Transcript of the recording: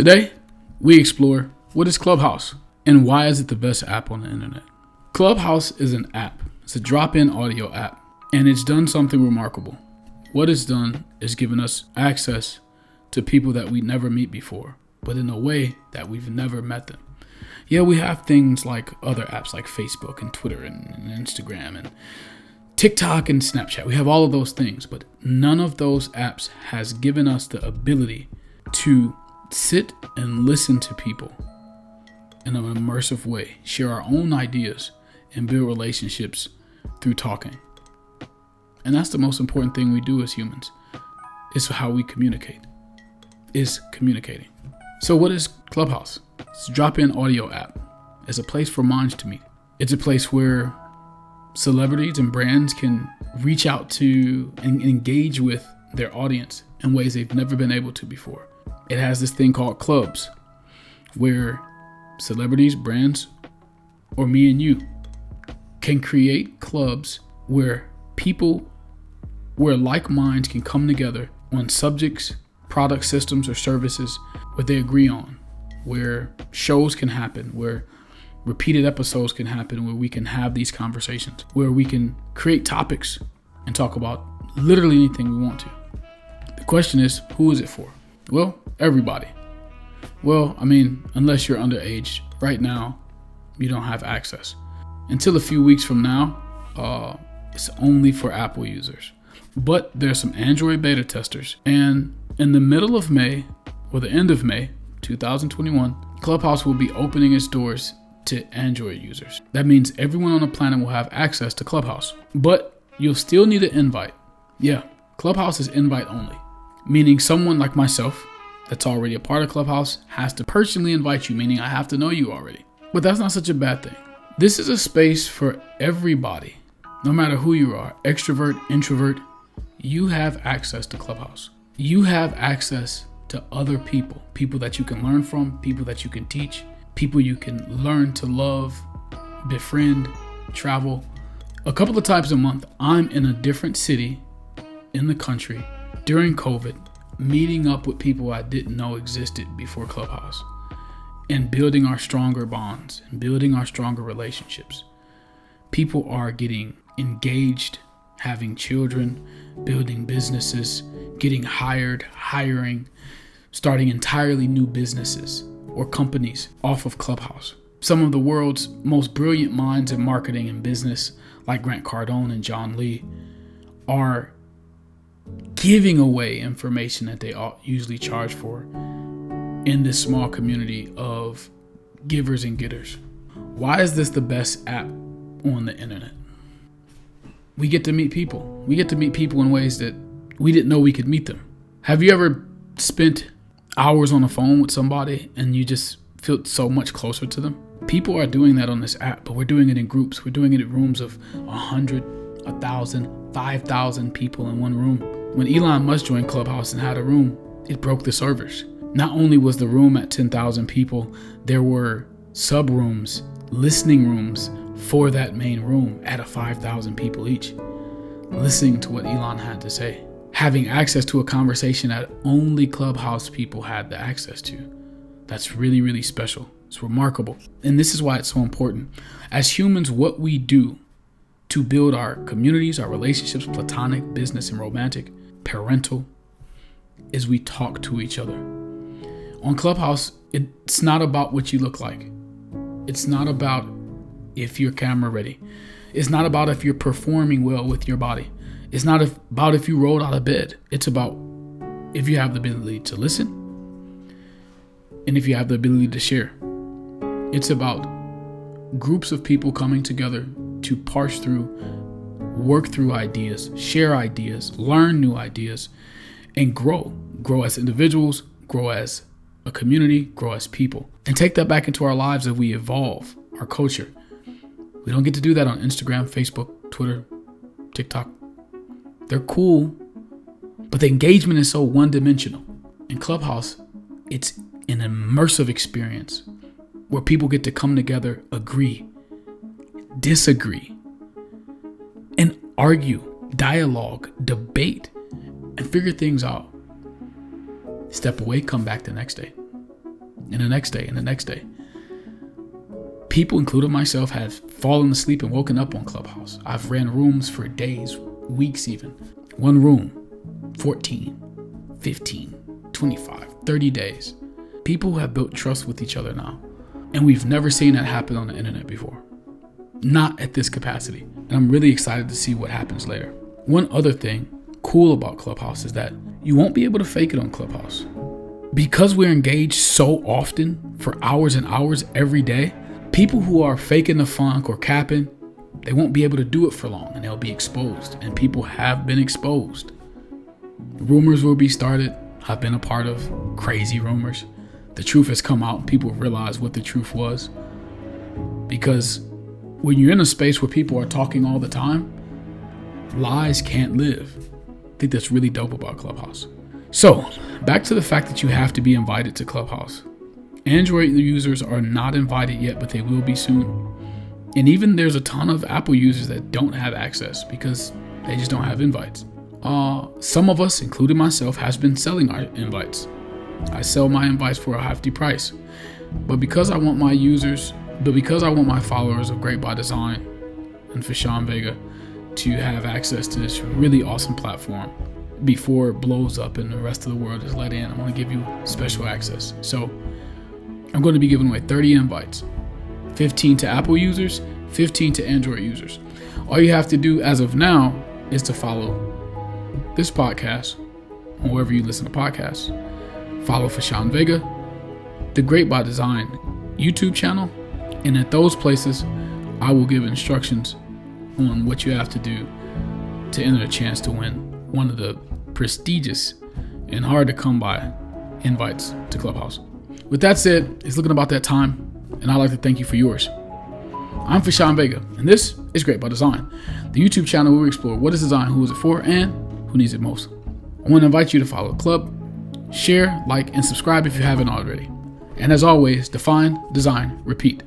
Today, we explore what is Clubhouse and why is it the best app on the internet. Clubhouse is an app. It's a drop-in audio app, and it's done something remarkable. What it's done is given us access to people that we never meet before, but in a way that we've never met them. Yeah, we have things like other apps like Facebook and Twitter and Instagram and TikTok and Snapchat. We have all of those things, but none of those apps has given us the ability to sit and listen to people in an immersive way, share our own ideas, and build relationships through talking. And that's the most important thing we do as humans, is how we communicate, is communicating. So what is Clubhouse? It's a drop-in audio app. It's a place for minds to meet. It's a place where celebrities and brands can reach out to and engage with their audience in ways they've never been able to before. It has this thing called clubs where celebrities, brands, or me and you can create clubs where like minds can come together on subjects, products, systems, or services where they agree on, where shows can happen, where repeated episodes can happen, where we can have these conversations, where we can create topics and talk about literally anything we want to. The question is, who is it for? Well, everybody. Well, unless you're underage, right now, you don't have access. Until a few weeks from now, it's only for Apple users. But there's some Android beta testers. And in the middle of May, or the end of May, 2021, Clubhouse will be opening its doors to Android users. That means everyone on the planet will have access to Clubhouse. But you'll still need an invite. Yeah, Clubhouse is invite only. Meaning someone like myself that's already a part of Clubhouse has to personally invite you, meaning I have to know you already. But that's not such a bad thing. This is a space for everybody, no matter who you are, extrovert, introvert, you have access to Clubhouse. You have access to other people that you can learn from, people that you can teach, people you can learn to love, befriend, travel. A couple of times a month, I'm in a different city in the country during COVID, meeting up with people I didn't know existed before Clubhouse and building our stronger bonds and building our stronger relationships. People are getting engaged, having children, building businesses, getting hired, hiring, starting entirely new businesses or companies off of Clubhouse. Some of the world's most brilliant minds in marketing and business, like Grant Cardone and John Lee, are giving away information that they usually charge for in this small community of givers and getters. Why is this the best app on the internet? We get to meet people. We get to meet people in ways that we didn't know we could meet them. Have you ever spent hours on the phone with somebody and you just feel so much closer to them? People are doing that on this app, but we're doing it in groups. We're doing it in rooms of 100, 1,000, 5,000 people in one room. When Elon Musk joined Clubhouse and had a room, it broke the servers. Not only was the room at 10,000 people, there were sub rooms, listening rooms for that main room at 5,000 people each, listening to what Elon had to say, having access to a conversation that only Clubhouse people had the access to. That's really, really special. It's remarkable. And this is why it's so important. As humans, what we do to build our communities, our relationships, platonic, business, and romantic, parental, is we talk to each other. On Clubhouse, it's not about what you look like. It's not about if you're camera ready. It's not about if you're performing well with your body. It's not about if you rolled out of bed. It's about if you have the ability to listen and if you have the ability to share. It's about groups of people coming together to parse through, work through ideas, share ideas, learn new ideas, and grow. Grow as individuals, grow as a community, grow as people, and take that back into our lives as we evolve our culture. We don't get to do that on Instagram, Facebook, Twitter, TikTok. They're cool, but the engagement is so one-dimensional. In Clubhouse, it's an immersive experience where people get to come together, agree, disagree, and argue, dialogue, debate, and figure things out. Step away, come back the next day. and the next day and the next day. People, including myself, have fallen asleep and woken up on Clubhouse. I've ran rooms for days, weeks even. One room, 14, 15, 25, 30 days. People have built trust with each other now. And we've never seen that happen on the internet before. Not at this capacity. And I'm really excited to see what happens later. One other thing cool about Clubhouse is that you won't be able to fake it on Clubhouse. Because we're engaged so often for hours and hours every day, people who are faking the funk or capping, they won't be able to do it for long and they'll be exposed. And people have been exposed. Rumors will be started. I've been a part of crazy rumors. The truth has come out and people realize what the truth was. Because when you're in a space where people are talking all the time, lies can't live. I think that's really dope about Clubhouse. So, back to the fact that you have to be invited to Clubhouse. Android users are not invited yet, but they will be soon. And even there's a ton of Apple users that don't have access because they just don't have invites. Some of us, including myself, has been selling our invites. I sell my invites for a hefty price. But because I want my followers of Great by Design and Fashawn Vega to have access to this really awesome platform before it blows up and the rest of the world is let in, I want to give you special access. So I'm going to be giving away 30 invites, 15 to Apple users, 15 to Android users. All you have to do as of now is to follow this podcast, or wherever you listen to podcasts. Follow Fashawn Vega, the Great by Design YouTube channel, and at those places, I will give instructions on what you have to do to enter a chance to win one of the prestigious and hard to come by invites to Clubhouse. With that said, it's looking about that time, and I'd like to thank you for yours. I'm Fashawn Vega, and this is Great by Design, the YouTube channel where we explore what is design, who is it for, and who needs it most. I want to invite you to follow the club, share, like, and subscribe if you haven't already. And as always, define, design, repeat.